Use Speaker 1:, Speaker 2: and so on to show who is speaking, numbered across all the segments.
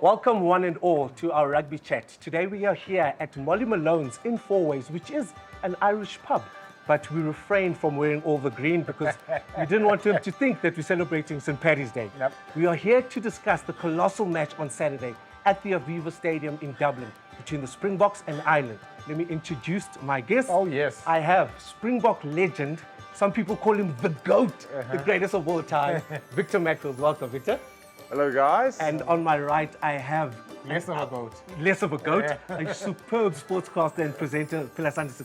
Speaker 1: Welcome one and all to our rugby chat. Today we are here at Molly Malone's in Four Ways, which is an Irish pub. But we refrained from wearing all the green because we didn't want them to think that we're celebrating St. Paddy's Day.
Speaker 2: Yep.
Speaker 1: We are here to discuss the colossal match on Saturday at the Aviva Stadium in Dublin between the Springboks and Ireland. Let me introduce my guests.
Speaker 2: Oh, yes.
Speaker 1: I have Springbok legend, some people call him the GOAT, the greatest of all time, Victor Matfield. Welcome, Victor.
Speaker 3: Hello, guys.
Speaker 1: And on my right, I have
Speaker 2: Less of a goat.
Speaker 1: less of a goat, a superb sportscaster and presenter, Phila Santis.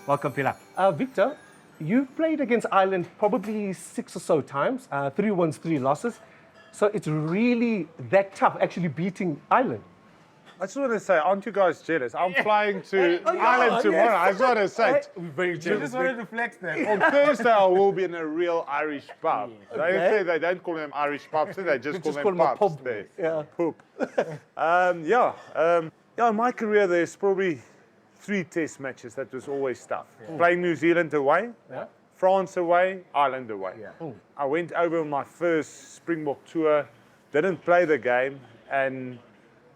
Speaker 1: Welcome, Phila. Victor, you've played against Ireland probably 6 or so times, 3 wins, 3 losses. So it's really that tough actually beating Ireland.
Speaker 3: I just want to say, aren't you guys jealous? I'm flying to Ireland tomorrow. I just want to say,
Speaker 1: We're very
Speaker 2: I
Speaker 1: jealous.
Speaker 2: just wanted to flex that.
Speaker 3: on Thursday I will be in a real Irish pub.
Speaker 1: Okay.
Speaker 3: They say they don't call them Irish pubs, they just call them
Speaker 1: a
Speaker 3: pubs.
Speaker 1: pub.
Speaker 3: There.
Speaker 1: Yeah.
Speaker 3: Pub. In my career there's probably 3 test matches that was always tough. Playing New Zealand away,
Speaker 2: Yeah.
Speaker 3: France away, Ireland away.
Speaker 2: Yeah.
Speaker 3: I went over on my first Springbok tour, didn't play the game, and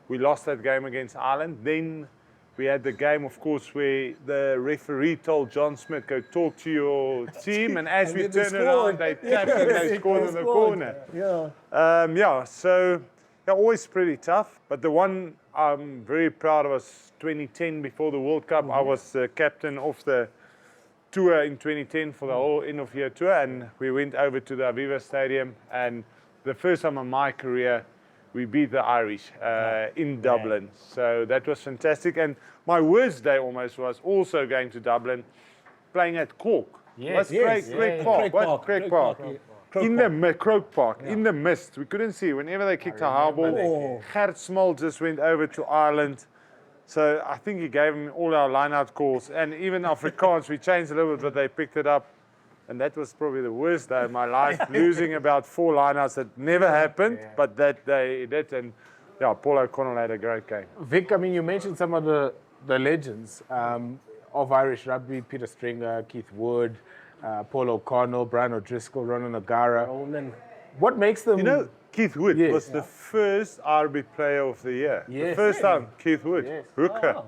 Speaker 3: we lost that game against Ireland. Then we had the game, of course, where the referee told John Smith, go talk to your team, and as we turned around, they tapped and they scored in the corner. So they're always pretty tough. But the one I'm very proud of was 2010 before the World Cup. I was captain of the tour in 2010 for the whole end of year tour, and we went over to the Aviva Stadium, and the first time in my career we beat the Irish in Dublin. So that was fantastic. And my worst day almost was also going to Dublin, playing at Cork.
Speaker 2: Yes,
Speaker 3: Craig Park. In the Croke Park, in the mist. We couldn't see. Whenever they kicked a high ball, Gert Small just went over to Ireland. So I think he gave them all our line-out calls. And even Afrikaans, we changed a little bit, but they picked it up. And that was probably the worst day of my life, losing about 4 lineouts that never happened, but that day did. And Paul O'Connell had a great game.
Speaker 2: Vic, I mean, you mentioned some of the legends of Irish rugby: Peter Stringer, Keith Wood, Paul O'Connell, Brian O'Driscoll, Ronan O'Gara. What makes them?
Speaker 3: You know, Keith Wood was the first RB player of the year. The first time, Keith Wood, hooker.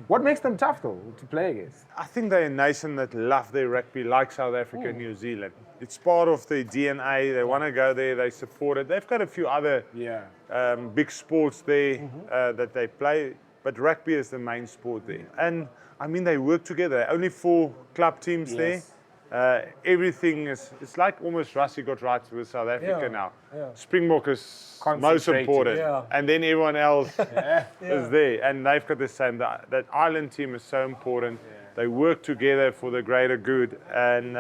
Speaker 2: What makes them tough, though, to play against?
Speaker 3: I think they're a nation that love their rugby, like South Africa and New Zealand. It's part of their DNA. They want to go there. They support it. They've got a few other big sports there that they play, but rugby is the main sport there. And I mean, they work together. Only 4 club teams there. Everything it's like almost Rassie got right with South Africa now. Springbok is most important, and then everyone else is there, and they've got the same. That Ireland team is so important. They work together for the greater good, and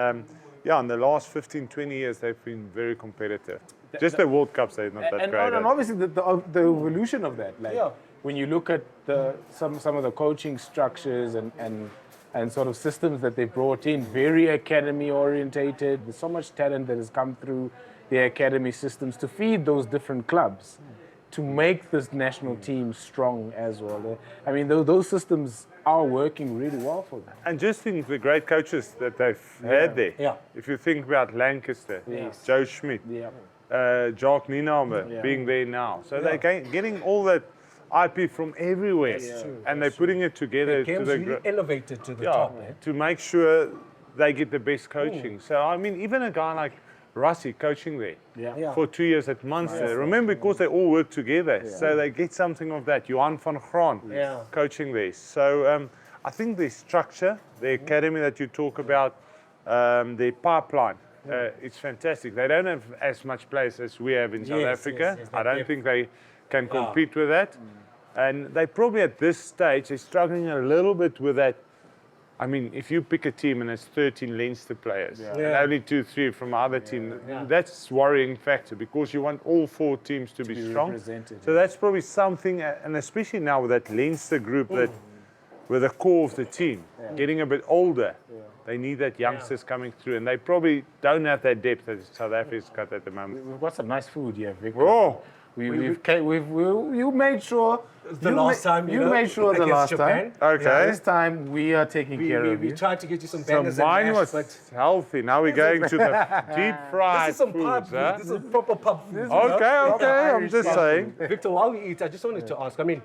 Speaker 3: in the last 15, 20 years they've been very competitive. Just the World Cups, they're not that great.
Speaker 2: And obviously the evolution of that, like when you look at some of the coaching structures and sort of systems that they brought in, very academy orientated. There's so much talent that has come through the academy systems to feed those different clubs, to make this national team strong as well. I mean, those systems are working really well for them.
Speaker 3: And just think the great coaches that they've had there. If you think about Lancaster, Joe Schmidt, Jacques Nienaber being there now. So they're getting all that IP from everywhere, and they're putting it together
Speaker 1: The game's really elevated to the top.
Speaker 3: to make sure they get the best coaching. So I mean, even a guy like Rassie coaching there for 2 years at Munster. Remember, because they all work together, so they get something of that. Johan van Graan coaching there. So I think the structure, the academy that you talk about, the pipeline, it's fantastic. They don't have as much players as we have in South Africa. I don't think they can compete with that. And they probably at this stage, they're struggling a little bit with that. I mean, if you pick a team and it's 13 Leinster players, and only 2, 3 from other team, that's worrying factor because you want all 4 teams to be strong. So that's probably something, and especially now with that Leinster group that with the core of the team getting a bit older, they need that youngsters coming through, and they probably don't have that depth that South Africa's got at the moment.
Speaker 2: We've got some nice food here, Vic.
Speaker 3: Oh,
Speaker 2: You made sure
Speaker 1: the last time,
Speaker 2: you made sure the
Speaker 1: against
Speaker 2: last time.
Speaker 1: Japan.
Speaker 3: Okay.
Speaker 2: This time we are taking care of
Speaker 1: We
Speaker 2: you.
Speaker 1: tried to get you some
Speaker 3: So
Speaker 1: bangers and
Speaker 3: mine
Speaker 1: mash,
Speaker 3: was
Speaker 1: but
Speaker 3: healthy. Now we're going to the deep fried
Speaker 1: this is some
Speaker 3: foods.
Speaker 1: pub food.
Speaker 3: Huh?
Speaker 1: This is proper pub food.
Speaker 3: Okay, I'm just saying.
Speaker 1: Victor, while we eat, I just wanted to ask. I mean,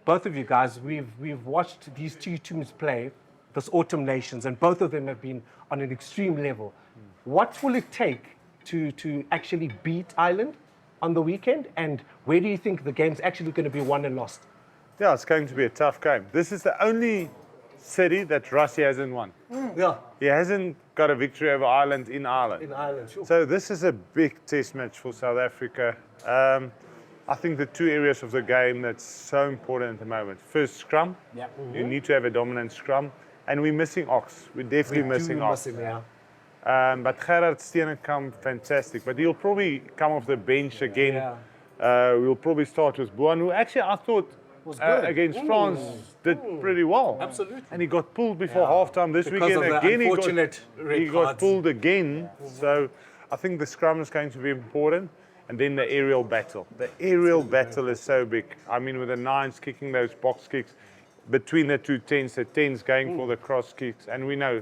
Speaker 1: both of you guys, we've watched these two teams play this Autumn Nations, and both of them have been on an extreme level. What will it take to actually beat Ireland on the weekend? And where do you think the game's actually going to be won and lost?
Speaker 3: Yeah, it's going to be a tough game. This is the only city that Rassie hasn't won.
Speaker 1: Yeah,
Speaker 3: He hasn't got a victory over Ireland in Ireland.
Speaker 1: in Ireland, sure.
Speaker 3: So this is a big test match for South Africa. I think the two areas of the game that's so important at the moment. First, scrum.
Speaker 2: Yeah.
Speaker 3: You need to have a dominant scrum. And we're missing Ox. We're definitely missing Ox.
Speaker 1: Yeah.
Speaker 3: But Gerard Steenekamp, fantastic. But he'll probably come off the bench again.
Speaker 1: Yeah.
Speaker 3: We'll probably start with Buan, who actually I thought
Speaker 1: good.
Speaker 3: against France did pretty well.
Speaker 1: Absolutely.
Speaker 3: And he got pulled before halftime this
Speaker 1: Because
Speaker 3: weekend.
Speaker 1: of the
Speaker 3: Again,
Speaker 1: unfortunate red
Speaker 3: he got
Speaker 1: cards.
Speaker 3: pulled again. So I think the scrum is going to be important. And then the aerial battle. The aerial battle is so big. I mean, with the nines kicking those box kicks between the two tens, the tens going for the cross kicks. And we know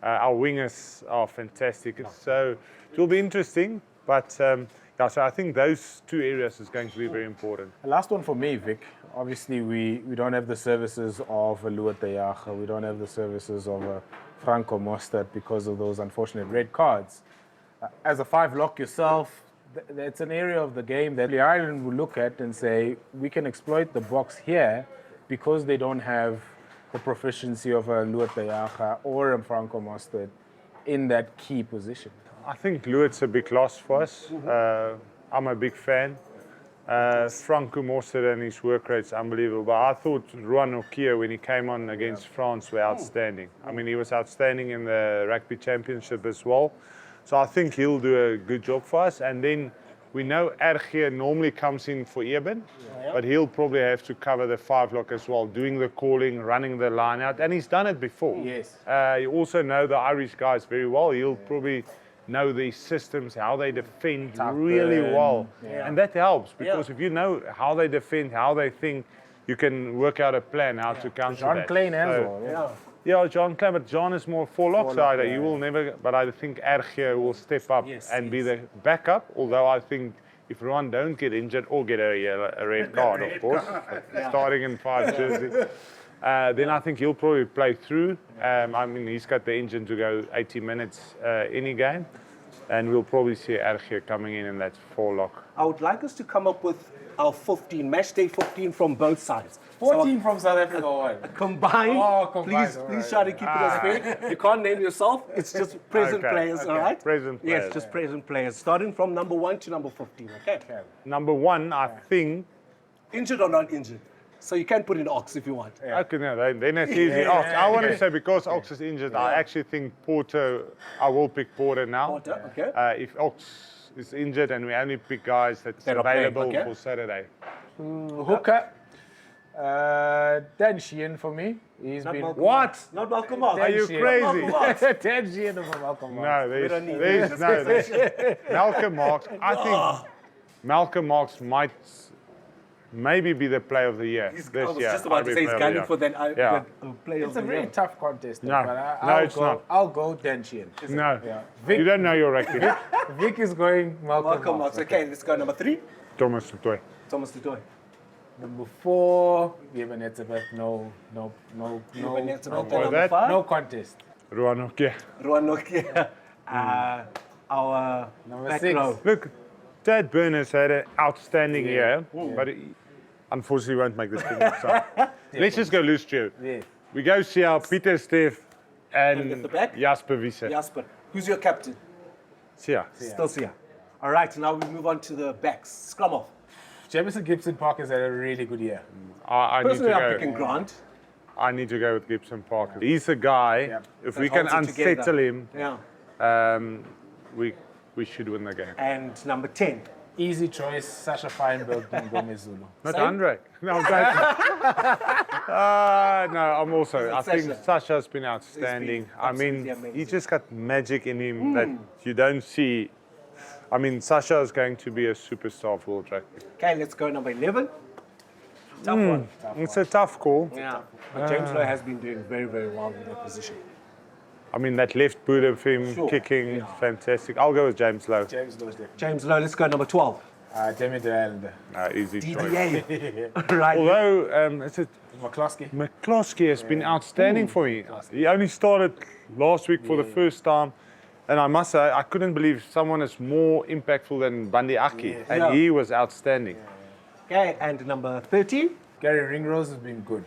Speaker 3: our wingers are fantastic. So it will be interesting. But yeah, so I think those two areas is going to be very important.
Speaker 2: The last one for me, Vic. Obviously, we don't have the services of a Louis Tejaga. We don't have the services of a Franco Mostert because of those unfortunate red cards. As a five-lock yourself, that's an area of the game that the Ireland will look at and say, we can exploit the box here because they don't have the proficiency of a Louis Tejaga or a Franco Mostert in that key position.
Speaker 3: I think Louis a big loss for us. I'm a big fan. Franco Mostert and his work rate's unbelievable. But I thought Ruan Okia, when he came on against France, were outstanding. I mean, he was outstanding in the Rugby Championship as well. So I think he'll do a good job for us. And then we know RG normally comes in for Eben, but he'll probably have to cover the five-lock as well, doing the calling, running the line out. And he's done it before.
Speaker 2: Yes.
Speaker 3: You also know the Irish guys very well. He'll probably know these systems, how they defend really well. And that helps because if you know how they defend, how they think, you can work out a plan how to counter
Speaker 2: John
Speaker 3: that.
Speaker 2: Klein as
Speaker 3: So-
Speaker 2: well.
Speaker 3: Yeah, John Klein, but John is more four-lock sider. He will never, but I think RG will step up and be the backup, although I think if Ruan don't get injured or get a red card, of course, starting in 5 jersey, then I think he'll probably play through. I mean, he's got the engine to go 80 minutes any game, and we'll probably see RG coming in that four-lock.
Speaker 1: I would like us to come up with our 15, match day 15 from both sides.
Speaker 2: 14 from South Africa won.
Speaker 1: Combined,
Speaker 2: Combined,
Speaker 1: please,
Speaker 2: all
Speaker 1: please
Speaker 2: right,
Speaker 1: try to keep it as fair. You can't name yourself, it's just present players, all right?
Speaker 3: Present players.
Speaker 1: Yes, just present players, starting from number 1 to number 15, okay?
Speaker 3: Number 1, I think.
Speaker 1: Injured or not injured? So you can put in Ox if you want.
Speaker 3: Okay, no, then it's easy. Ox. I want to say because Ox is injured, I actually think Porter, I will pick Porter now.
Speaker 1: Porter, okay.
Speaker 3: If Ox is injured and we only pick guys that's
Speaker 1: That are playing,
Speaker 3: available
Speaker 1: okay.
Speaker 3: for Saturday.
Speaker 2: Hooker. Dan Sheehan for me. He's
Speaker 1: Not
Speaker 2: been.
Speaker 1: Malcolm
Speaker 3: What?
Speaker 1: Ox. Not Malcolm Ox.
Speaker 3: Are you
Speaker 2: Sheehan.
Speaker 3: crazy?
Speaker 2: Dan Sheehan over Malcolm Ox.
Speaker 3: No,
Speaker 1: don't need
Speaker 3: there's Malcolm Marx. I think Malcolm Marx might maybe be the player of the year
Speaker 1: I
Speaker 3: this
Speaker 1: was
Speaker 3: year.
Speaker 1: just about to say he's gunning for that
Speaker 3: Yeah.
Speaker 1: player
Speaker 2: It's
Speaker 1: of
Speaker 2: a
Speaker 1: the
Speaker 2: very
Speaker 1: year.
Speaker 2: tough contest.
Speaker 3: No.
Speaker 2: But
Speaker 3: No, it's not.
Speaker 2: I'll go Dan Sheehan.
Speaker 3: No,
Speaker 2: Vic-
Speaker 3: you don't know your rugby.
Speaker 2: Vic is going Malcolm,
Speaker 1: Malcolm Ox. Okay, let's go number 3.
Speaker 3: Thomas Tutoy.
Speaker 1: Thomas Dutoy.
Speaker 2: Number 4, Eben Etzebeth. No
Speaker 3: that?
Speaker 2: no contest.
Speaker 3: Ruan Okia.
Speaker 1: Ruan Nokia. Our
Speaker 2: Number
Speaker 1: back
Speaker 2: 6.
Speaker 1: row.
Speaker 3: Look, Tad Burners had an outstanding year, but he unfortunately won't make this team. So let's just go loose, Joe.
Speaker 2: Yeah.
Speaker 3: We go see our Pieter Steff
Speaker 1: At
Speaker 3: and
Speaker 1: the back?
Speaker 3: Jasper Wiese.
Speaker 1: Jasper. Who's your captain?
Speaker 3: Sia.
Speaker 1: Still Sia. All right, now we move on to the backs. Scrum off.
Speaker 2: Jamison Gibson Park has had a really good year.
Speaker 3: I need to
Speaker 1: Personally, I'm
Speaker 3: go.
Speaker 1: picking Grant.
Speaker 3: I need to go with Gibson Parker. He's a guy. If we can
Speaker 1: holds it together.
Speaker 3: unsettle him,
Speaker 1: Yeah.
Speaker 3: we should win the game.
Speaker 1: And number 10.
Speaker 2: Easy choice, Sasha Feinberg and Gomez Zulu.
Speaker 3: Not
Speaker 1: Same?
Speaker 3: Andre. No, I'm joking. No, I'm also. I think
Speaker 1: Sasha.
Speaker 3: Sasha's been outstanding.
Speaker 1: He's been
Speaker 3: I mean,
Speaker 1: absolutely amazing.
Speaker 3: he just got magic in him that you don't see. I mean, Sasha is going to be a superstar for World Rugby.
Speaker 1: Okay, let's go number 11. Tough one.
Speaker 3: It's a tough call.
Speaker 1: Yeah. But James Lowe has been doing very, very well in that position.
Speaker 3: I mean, that left boot of him kicking, fantastic. I'll go with James Lowe.
Speaker 2: James Lowe's there.
Speaker 1: James Lowe, let's go number 12.
Speaker 2: Demi Delande.
Speaker 3: Easy choice.
Speaker 1: DDA. Right.
Speaker 3: Although, it's a
Speaker 2: McCloskey.
Speaker 3: McCloskey has been outstanding for me. He only started last week for the first time. And I must say, I couldn't believe someone is more impactful than Bandi Aki. And he was outstanding.
Speaker 1: Okay, and number 13.
Speaker 2: Gary Ringrose has been good.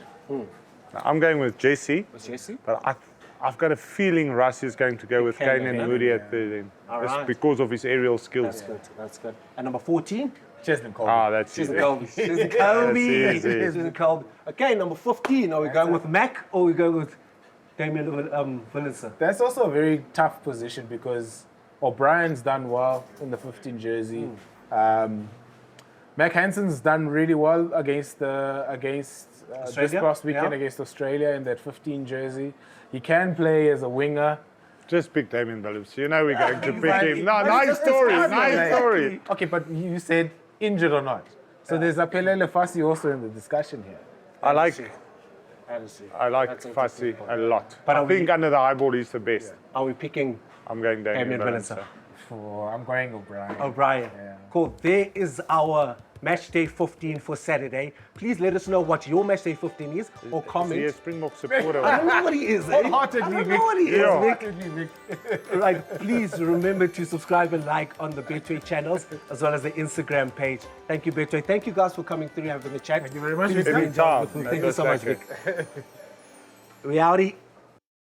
Speaker 3: I'm going with Jesse.
Speaker 1: Jesse.
Speaker 3: But I've got a feeling Rassie is going to go with Kane and Moody at 13.
Speaker 1: All
Speaker 3: Just
Speaker 1: right.
Speaker 3: because of his aerial skills.
Speaker 1: That's good. That's good. And number 14.
Speaker 2: Chesney Colby.
Speaker 3: That's
Speaker 1: She's
Speaker 3: easy.
Speaker 1: a Colby. She's a Colby.
Speaker 3: That's easy.
Speaker 1: She's a Colby. Okay, number 15. Are we going with Mac or are we going with Damien Vanessa?
Speaker 2: That's also a very tough position because O'Brien's done well in the 15 jersey. Mac Hansen's done really well against this
Speaker 1: Australia?
Speaker 2: past weekend against Australia in that 15 jersey. He can play as a winger.
Speaker 3: Just pick Damien Billups. You know we're going to pick
Speaker 1: Exactly.
Speaker 3: him. No,
Speaker 1: But
Speaker 3: nice
Speaker 1: it's
Speaker 3: story.
Speaker 1: just
Speaker 3: Nice
Speaker 1: like-
Speaker 3: story.
Speaker 2: Okay, but you said injured or not. So there's Apelele Fassi also in the discussion here.
Speaker 3: I like
Speaker 1: That's
Speaker 3: Fassi a lot.
Speaker 1: But
Speaker 3: I
Speaker 1: are we-
Speaker 3: think under the high ball he's the best.
Speaker 1: Are we picking
Speaker 3: I'm going Damien
Speaker 1: Damien
Speaker 3: Billups.
Speaker 1: Vanessa?
Speaker 2: I'm going O'Brien.
Speaker 1: O'Brien? Cool. There is our match day 15 for Saturday. Please let us know what your match day 15 is or
Speaker 3: Is he a
Speaker 1: comment.
Speaker 3: Springbok supporter?
Speaker 1: I don't know what he is. I
Speaker 2: Wholeheartedly,
Speaker 1: don't
Speaker 2: Vic.
Speaker 1: know what he is,
Speaker 3: Yeah.
Speaker 1: Vic. Right, please remember to subscribe and like on the Betway channels as well as the Instagram page. Thank you, Betway. Thank you guys for coming through having a chat. Thank
Speaker 2: you very much,
Speaker 1: Please
Speaker 2: Victor.
Speaker 1: enjoy.
Speaker 3: Anytime.
Speaker 1: Thank you so much,
Speaker 3: Okay.
Speaker 1: Vic. Reality.